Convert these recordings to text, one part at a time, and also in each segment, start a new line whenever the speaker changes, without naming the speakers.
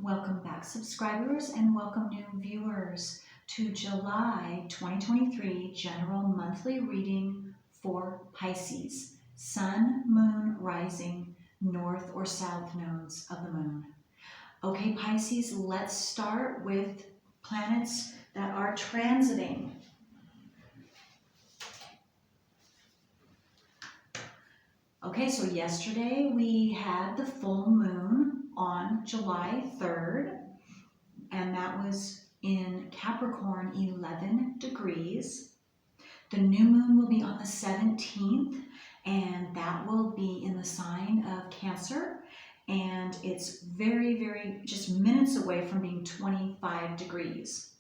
Welcome back, subscribers, and welcome new viewers to July 2023 General Monthly Reading for Pisces, Sun, Moon, Rising, North or South nodes of the Moon. Okay, Pisces, let's start with planets that are transiting. Okay, so yesterday we had the full moon on July 3rd, and that was in Capricorn, 11 degrees. The new moon will be on the 17th, and that will be in the sign of Cancer, and it's very, just minutes away from being 25 degrees.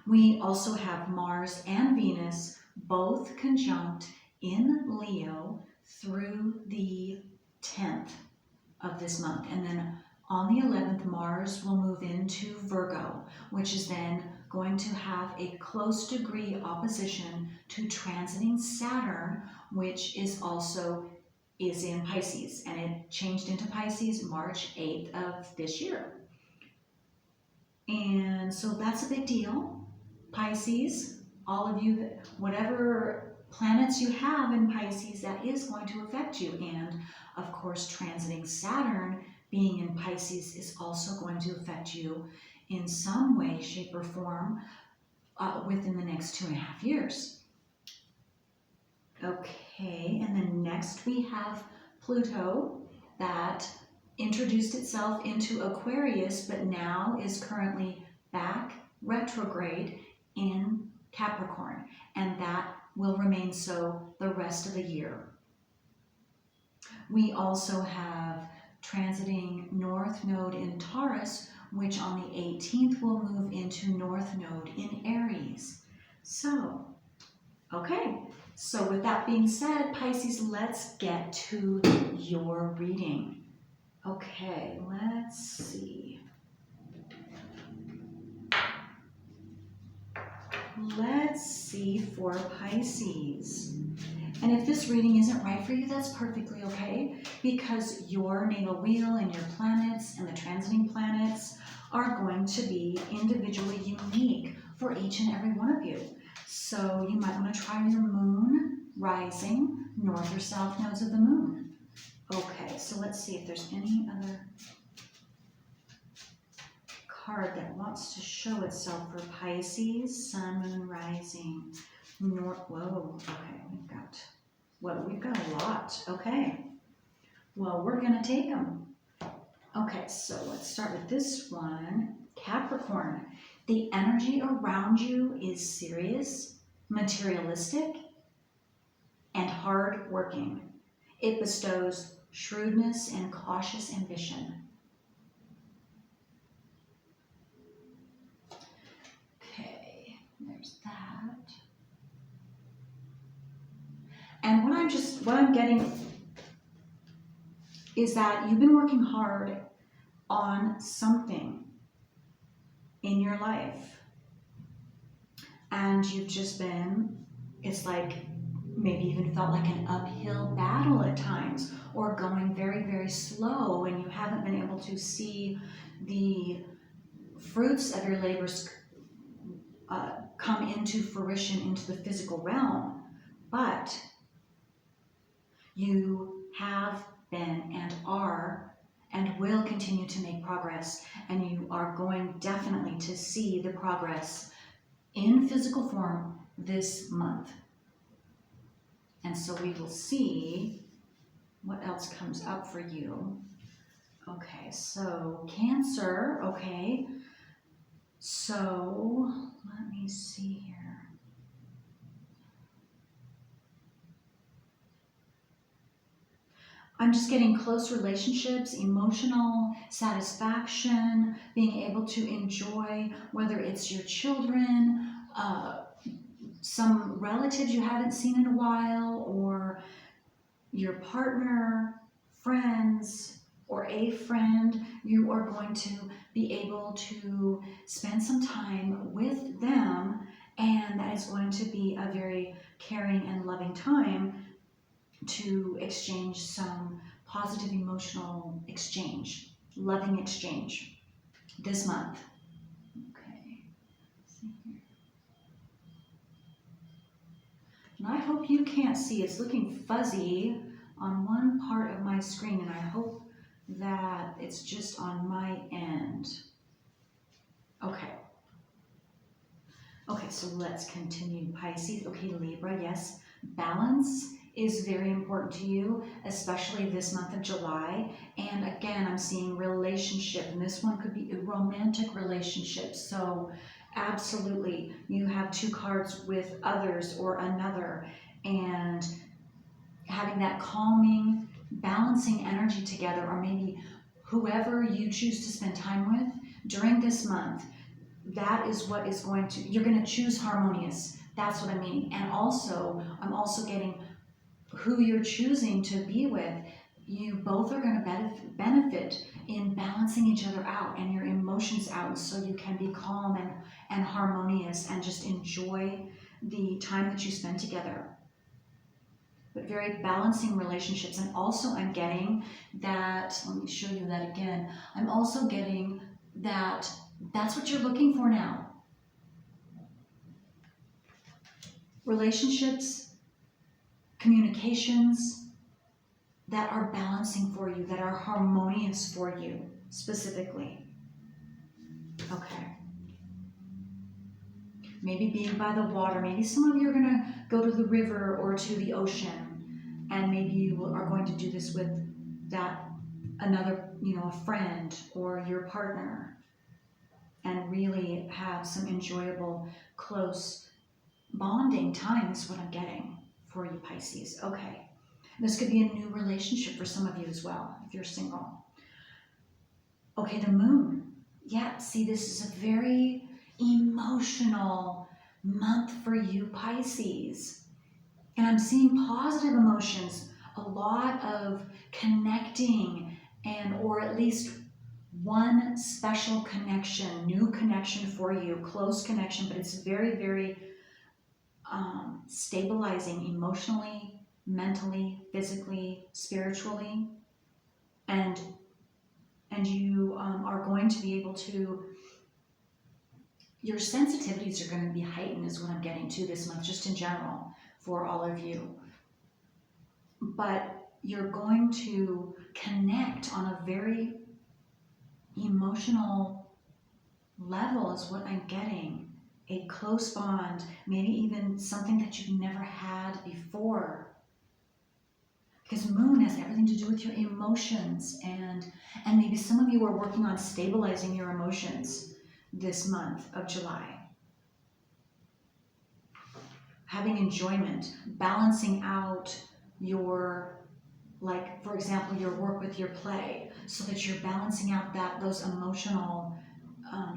We also have Mars and Venus both conjunct in Leo through the 10th of this month, and then on the 11th Mars will move into Virgo, which is then going to have a close degree opposition to transiting Saturn, which is in Pisces, and it changed into Pisces March 8th of this year. And so that's a big deal. Pisces, all of you, whatever planets you have in Pisces, that is going to affect you. And of course, transiting Saturn being in Pisces is also going to affect you in some way, shape, or form within the next 2.5 years. Okay, and then next we have Pluto that introduced itself into Aquarius, but now is currently back retrograde in Capricorn, and that will remain so the rest of the year. We also have transiting North Node in Taurus, which on the 18th will move into North Node in Aries. So, okay, so with that being said, Pisces, let's get to your reading. Okay, let's see. Let's see for Pisces. And if this reading isn't right for you, that's perfectly okay, because your natal wheel and your planets and the transiting planets are going to be individually unique for each and every one of you. So you might want to try your moon, rising, north or south nodes of the moon. Okay, so let's see if there's any other card that wants to show itself for Pisces, sun, moon, rising, north. Whoa, okay, we've got a lot. Okay, well, we're gonna take them. Okay, so let's start with this one. Capricorn, the energy around you is serious, materialistic, and hard-working. It bestows shrewdness and cautious ambition. Okay, there's that. And what I'm getting is that you've been working hard on something in your life, and you've just been, it's like maybe even felt like an uphill battle at times, or going very slow, and you haven't been able to see the fruits of your labors come into fruition into the physical realm. But you have been and are and will continue to make progress, and you are going definitely to see the progress in physical form this month. And so we will see what else comes up for you. Okay, so Cancer, okay. So let me see here. I'm just getting close relationships, emotional satisfaction, being able to enjoy, whether it's your children, some relatives you haven't seen in a while, or your partner, friends, or a friend. You are going to be able to spend some time with them, and that is going to be a very caring and loving time to exchange some positive emotional exchange. loving exchange this month. Okay. Let's see here. And I hope you can't see. It's looking fuzzy on one part of my screen, and I hope that it's just on my end. Okay. Okay, so let's continue. Pisces. Okay, Libra, yes. Balance is very important to you, especially this month of July. And again, I'm seeing relationship, and this one could be a romantic relationship. So absolutely, you have two cards with others or another, and having that calming, balancing energy together, or maybe whoever you choose to spend time with during this month. That is what is going to, you're going to choose harmonious. That's what I'm meaning. And also, I'm also getting who you're choosing to be with. You both are going to benefit in balancing each other out and your emotions out, so you can be calm and harmonious and just enjoy the time that you spend together. But very balancing relationships. And also I'm getting that, let me show you that again. I'm also getting that that's what you're looking for now. Relationships, communications that are balancing for you, that are harmonious for you specifically. Okay. Maybe being by the water. Maybe some of you are going to go to the river or to the ocean, and maybe you are going to do this with that another, a friend or your partner, and really have some enjoyable, close bonding time is what I'm getting for you, Pisces. Okay. This could be a new relationship for some of you as well, if you're single. Okay, the moon. Yeah, see, this is a very emotional month for you, Pisces. And I'm seeing positive emotions, a lot of connecting, or at least one special connection, new connection for you, close connection, but it's very, very stabilizing emotionally, mentally, physically, spiritually. And you are going to be able to, your sensitivities are going to be heightened is what I'm getting to this month, just in general, for all of you. But you're going to connect on a very emotional level is what I'm getting. A close bond, maybe even something that you've never had before. Because moon has everything to do with your emotions, and maybe some of you are working on stabilizing your emotions this month of July. Having enjoyment, balancing out your, like, for example, your work with your play, so that you're balancing out those emotional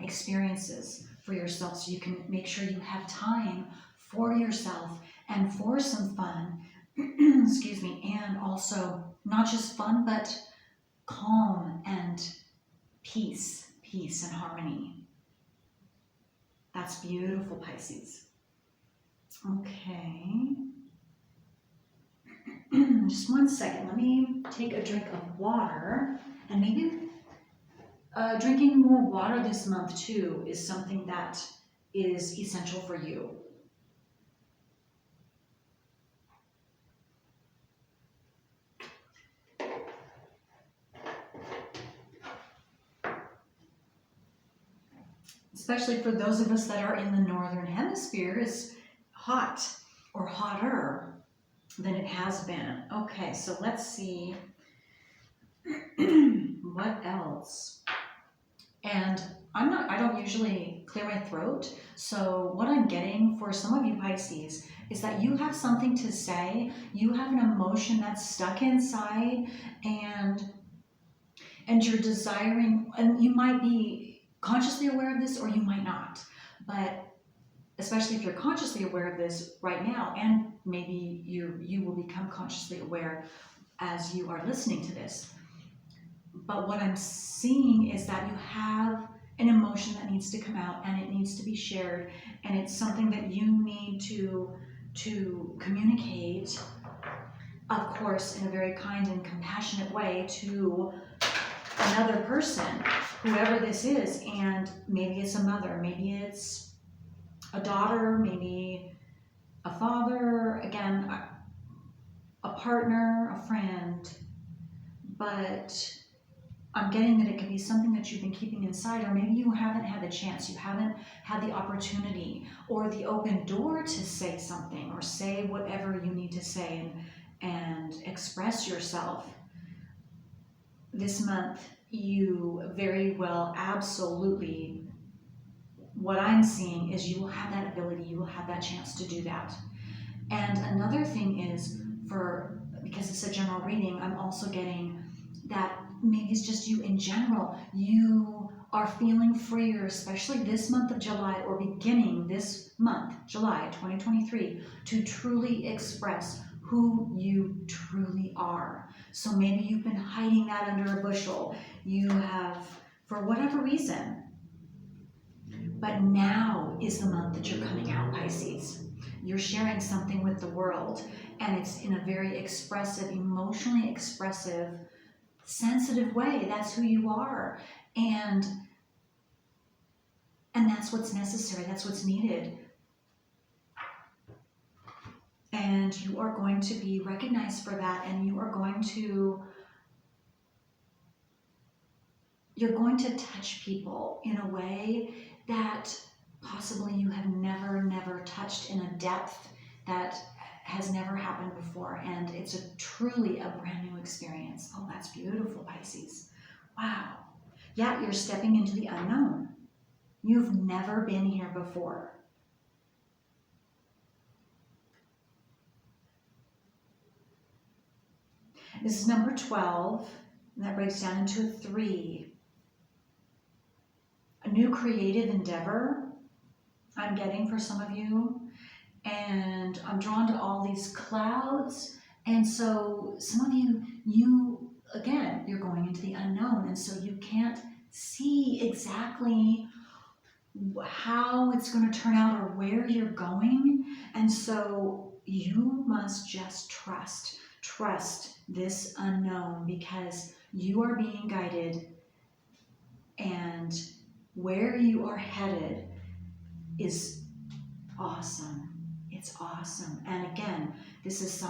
experiences for yourself, so you can make sure you have time for yourself and for some fun, excuse me, and also not just fun, but calm and peace and harmony. That's beautiful, Pisces. Okay. Just 1 second. Let me take a drink of water, and maybe drinking more water this month too is something that is essential for you. Especially for those of us that are in the northern hemisphere, is hot or hotter than it has been. Okay, so let's see what else. And I don't usually clear my throat, so what I'm getting for some of you Pisces is that you have something to say, you have an emotion that's stuck inside, and you're desiring, and you might be consciously aware of this or you might not, but especially if you're consciously aware of this right now, and maybe you will become consciously aware as you are listening to this. But what I'm seeing is that you have an emotion that needs to come out, and it needs to be shared, and it's something that you need to communicate, of course, in a very kind and compassionate way to another person, whoever this is, and maybe it's a mother, maybe it's a daughter, maybe a father, again, a partner, a friend, but I'm getting that it could be something that you've been keeping inside, or maybe you haven't had the chance, you haven't had the opportunity or the open door to say something or say whatever you need to say and express yourself. This month, you very well, absolutely, what I'm seeing is you will have that ability, you will have that chance to do that. And another thing is, because it's a general reading, I'm also getting that maybe it's just you in general. You are feeling freer, especially this month of July, or beginning this month, July 2023, to truly express who you truly are. So maybe you've been hiding that under a bushel. You have, for whatever reason. But now is the month that you're coming out, Pisces. You're sharing something with the world, and it's in a very expressive, emotionally expressive, sensitive way. That's who you are. And that's what's necessary. That's what's needed. And you are going to be recognized for that, and you're going to touch people in a way that possibly you have never touched, in a depth that has never happened before. And it's truly a brand new experience. Oh, that's beautiful, Pisces. Wow. Yeah, you're stepping into the unknown. You've never been here before. This is number 12, and that breaks down into a 3. A new creative endeavor I'm getting for some of you, and I'm drawn to all these clouds. And so some of you again, you're going into the unknown, and so you can't see exactly how it's going to turn out or where you're going. And so you must just trust this unknown, because you are being guided, and where you are headed is awesome. It's awesome. And again, this is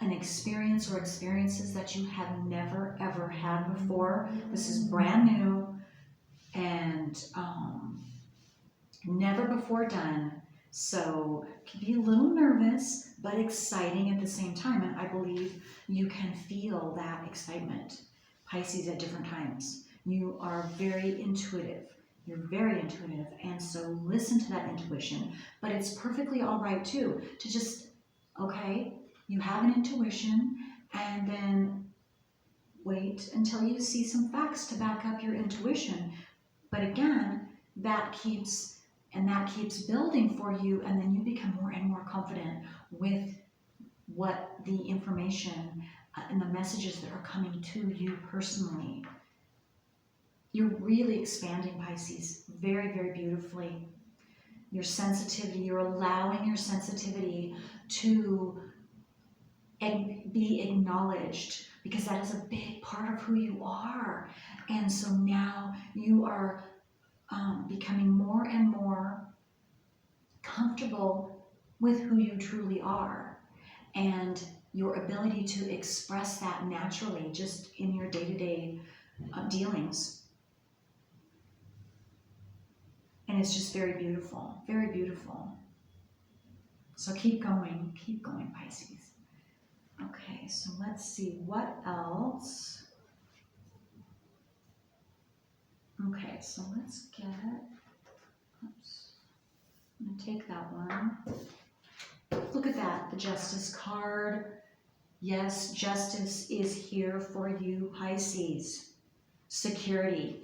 an experience or experiences that you have never ever had before. This is brand new and never before done. So it can be a little nervous, but exciting at the same time. And I believe you can feel that excitement, Pisces, at different times. You are very intuitive. You're very intuitive, and so listen to that intuition. But it's perfectly all right too to just, okay, you have an intuition, and then wait until you see some facts to back up your intuition. But again, that keeps building for you, and then you become more and more confident with what the information and the messages that are coming to you personally. You're really expanding, Pisces, very, very beautifully. Your sensitivity, you're allowing your sensitivity to be acknowledged, because that is a big part of who you are. And so now you are becoming more and more comfortable with who you truly are, and your ability to express that naturally just in your day-to-day dealings. And it's just very beautiful, very beautiful. So keep going, Pisces. Okay, so let's see what else. Okay, so let's get, oops, I'm gonna take that one. Look at that, the Justice card. Yes, justice is here for you, Pisces. Security,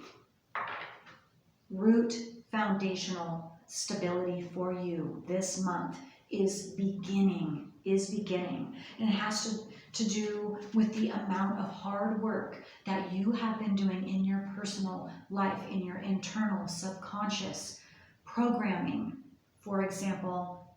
root, foundational stability for you this month is beginning. And it has to do with the amount of hard work that you have been doing in your personal life, in your internal subconscious programming. For example,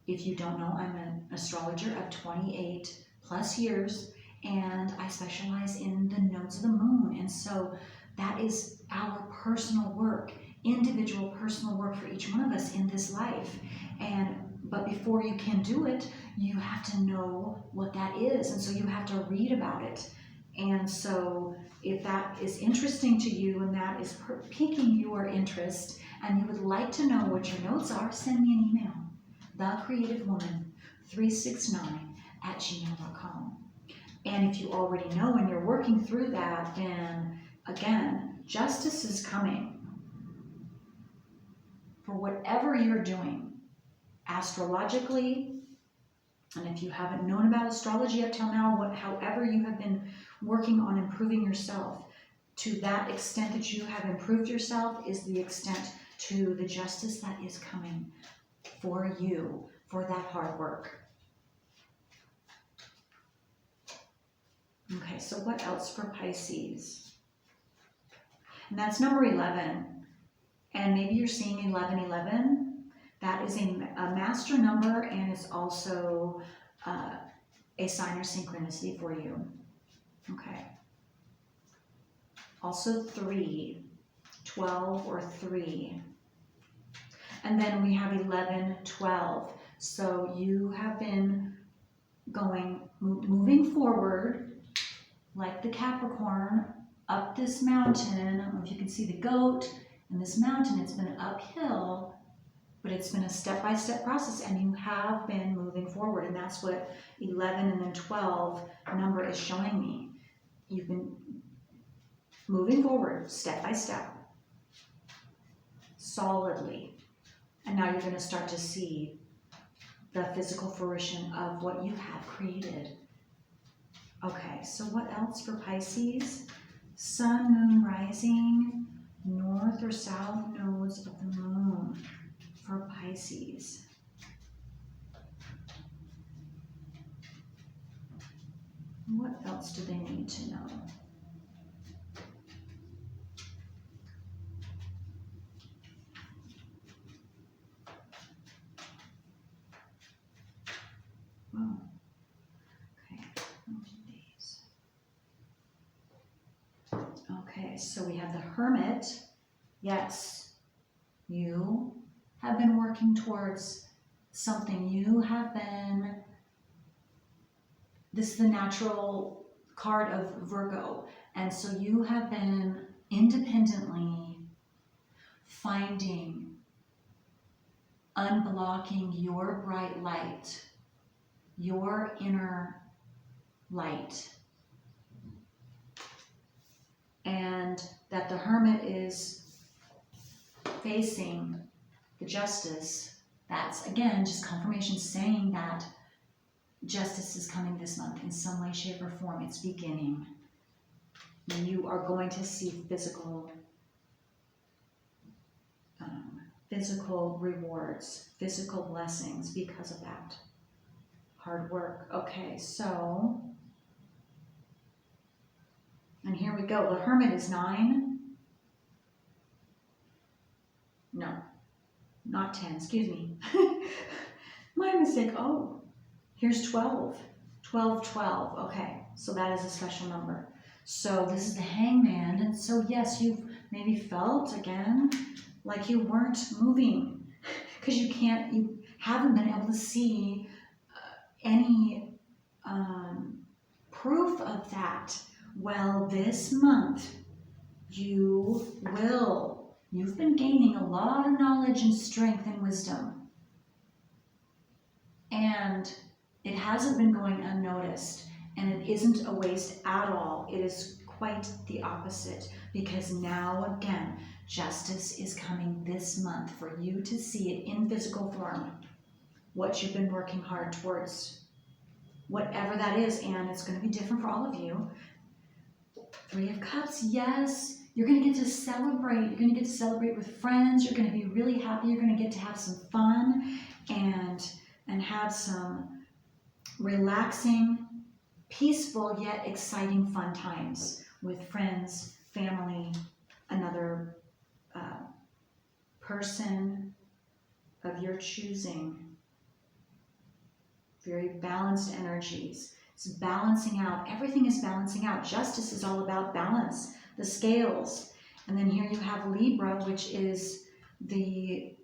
if you don't know, I'm an astrologer of 28 plus years, and I specialize in the nodes of the moon. And so that is our personal work, individual personal work for each one of us in this life. But before you can do it, you have to know what that is. And so you have to read about it. And so if that is interesting to you and that is piquing your interest and you would like to know what your notes are, send me an email, thecreativewoman369@gmail.com. And if you already know and you're working through that, then again, justice is coming for whatever you're doing astrologically. And if you haven't known about astrology up till now, however you have been working on improving yourself, to that extent that you have improved yourself is the extent to the justice that is coming for you for that hard work. Okay, so what else for Pisces? And that's number 11. And maybe you're seeing 1111. That is a master number, and it's also a sign or synchronicity for you. Okay. Also 3, 12 or 3. And then we have 11, 12. So you have been moving forward like the Capricorn up this mountain. I don't know if you can see the goat and this mountain. It's been uphill, but it's been a step-by-step process, and you have been moving forward. And that's what 11 and then 12 number is showing me. You've been moving forward step by step, solidly. And now you're going to start to see the physical fruition of what you have created. Okay, so what else for Pisces? Sun, moon, rising, north or south nodes of the moon for Pisces. What else do they need to know? Oh, okay. Okay, so we have the Hermit. Yes, you have been working towards something. You have been, this is the natural card of Virgo. And so you have been independently finding, unblocking your bright light, your inner light. And that the Hermit is facing the justice. That's, again, just confirmation saying that justice is coming this month in some way, shape, or form. It's beginning. You are going to see physical rewards, physical blessings because of that hard work. Okay, so, and here we go. The Hermit is 9. No, not 10, excuse me. My mistake. Oh, here's 12. 12, 12. Okay, so that is a special number. So this is the Hangman. And so yes, you've maybe felt again like you weren't moving because you haven't been able to see any proof of that. Well, this month you will. You've been gaining a lot of knowledge and strength and wisdom. And it hasn't been going unnoticed. And it isn't a waste at all. It is quite the opposite. Because now, again, justice is coming this month for you to see it in physical form. What you've been working hard towards. Whatever that is. And it's going to be different for all of you. 3 of Cups, yes. You're going to get to celebrate. You're going to get to celebrate with friends. You're going to be really happy. You're going to get to have some fun and have some relaxing, peaceful, yet exciting fun times with friends, family, another person of your choosing. Very balanced energies. It's balancing out. Everything is balancing out. Justice is all about balance, the scales. And then here you have Libra, which is the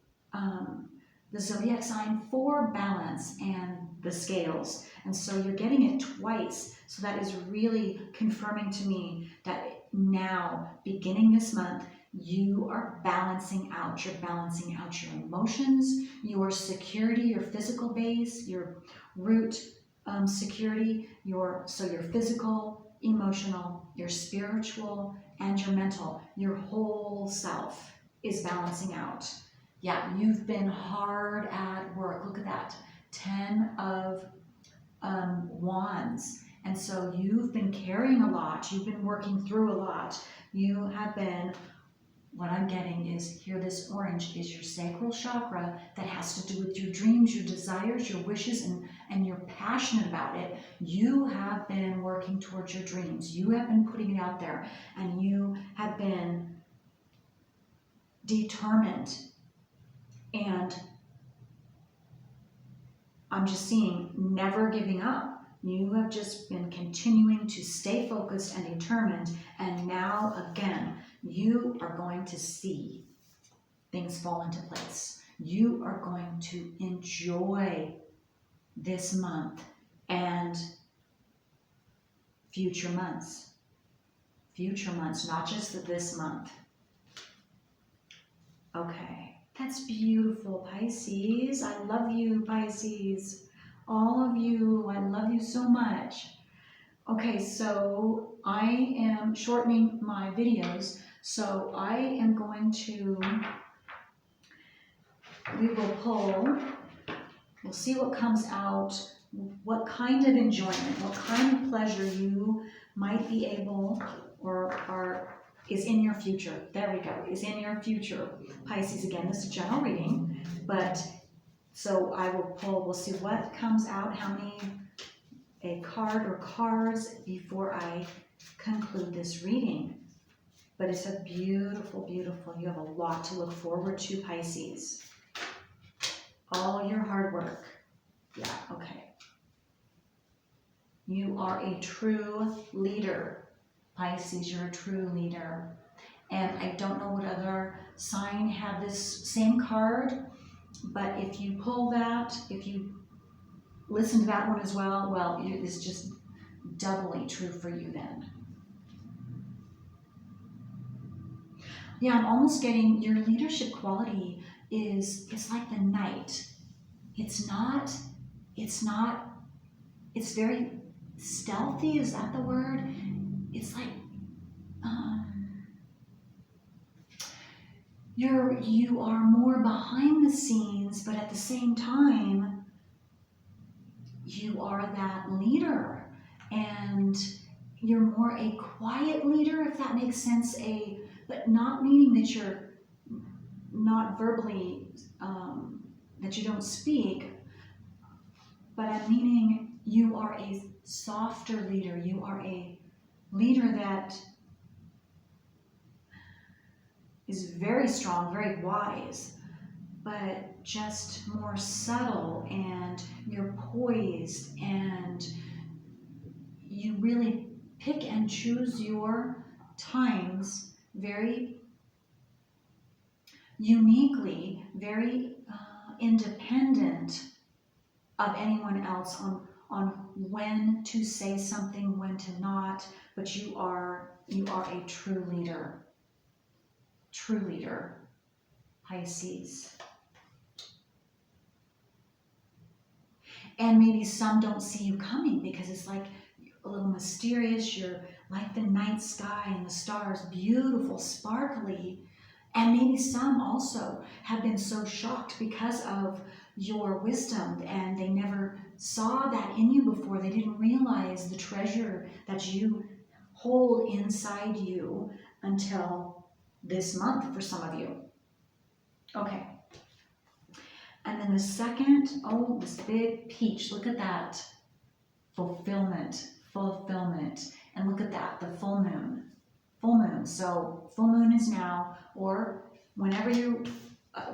zodiac sign for balance and the scales. And so you're getting it twice. So that is really confirming to me that now, beginning this month, you are balancing out. You're balancing out your emotions, your security, your physical base, your root security, your physical, emotional, your spiritual, and your mental. Your whole self is balancing out. Yeah, you've been hard at work. Look at that. 10 of Wands. And so you've been carrying a lot. You've been working through a lot. You have been, what I'm getting is here, this orange is your sacral chakra that has to do with your dreams, your desires, your wishes, and you're passionate about it. You have been working towards your dreams. You have been putting it out there, and you have been determined. And I'm just seeing never giving up. You have just been continuing to stay focused and determined, and now again, you are going to see things fall into place. You are going to enjoy this month and future months. Future months, not just this month. Okay, that's beautiful, Pisces. I love you, Pisces. All of you, I love you so much. Okay, so I am shortening my videos, so I am going to, we will pull, we'll see what comes out, what kind of enjoyment, what kind of pleasure you might be able or is in your future. There we go, is in your future. Pisces, again, this is a general reading, but so I will pull, we'll see what comes out, how many, a card or cards before I conclude this reading. But it's a beautiful, beautiful, you have a lot to look forward to, Pisces. All your hard work. Yeah, okay. You are a true leader, Pisces, you're a true leader. And I don't know what other sign had this same card, but if you pull that, if you listen to that one as well, well, it's just doubly true for you then. Yeah, I'm almost getting your leadership quality it's like the knight. It's very stealthy, is that the word? It's like, you are more behind the scenes, but at the same time, you are that leader, and you're more a quiet leader, if that makes sense, but not meaning that you're not verbally, that you don't speak, but I'm meaning you are a softer leader. You are a leader that is very strong, very wise, but just more subtle, and you're poised, and you really pick and choose your times very uniquely, very independent of anyone else on when to say something, when to not, but you are a true leader, Pisces. And maybe some don't see you coming because it's like a little mysterious. You're like the night sky and the stars, beautiful, sparkly. And maybe some also have been so shocked because of your wisdom, and they never saw that in you before. They didn't realize the treasure that you hold inside you until this month for some of you. Okay. And then the second, oh, this big peach, look at that. Fulfillment. And look at that, the full moon. So full moon is now, or whenever you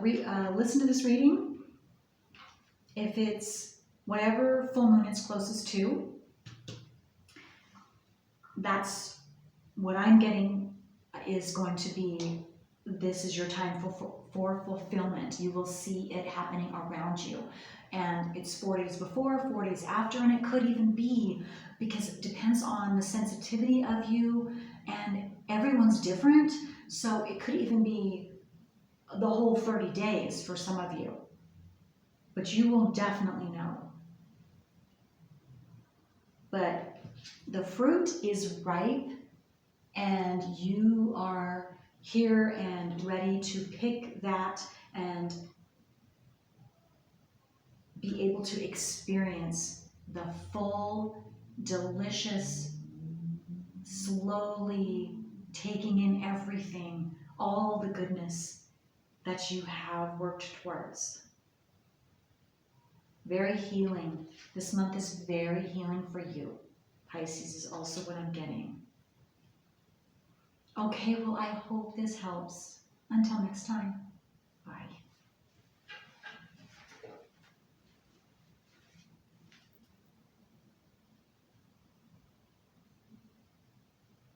listen to this reading, if it's whatever full moon it's closest to, that's what I'm getting is going to be, this is your time for fulfillment. You will see it happening around you. And it's 4 days before, 4 days after, and it could even be, because it depends on the sensitivity of you, and everyone's different. So it could even be the whole 30 days for some of you. But you will definitely know. But the fruit is ripe, and you are here and ready to pick that and be able to experience the full, delicious, slowly taking in everything, all the goodness that you have worked towards. Very healing. This month is very healing for you. Pisces is also what I'm getting. Okay, well, I hope this helps. Until next time, bye.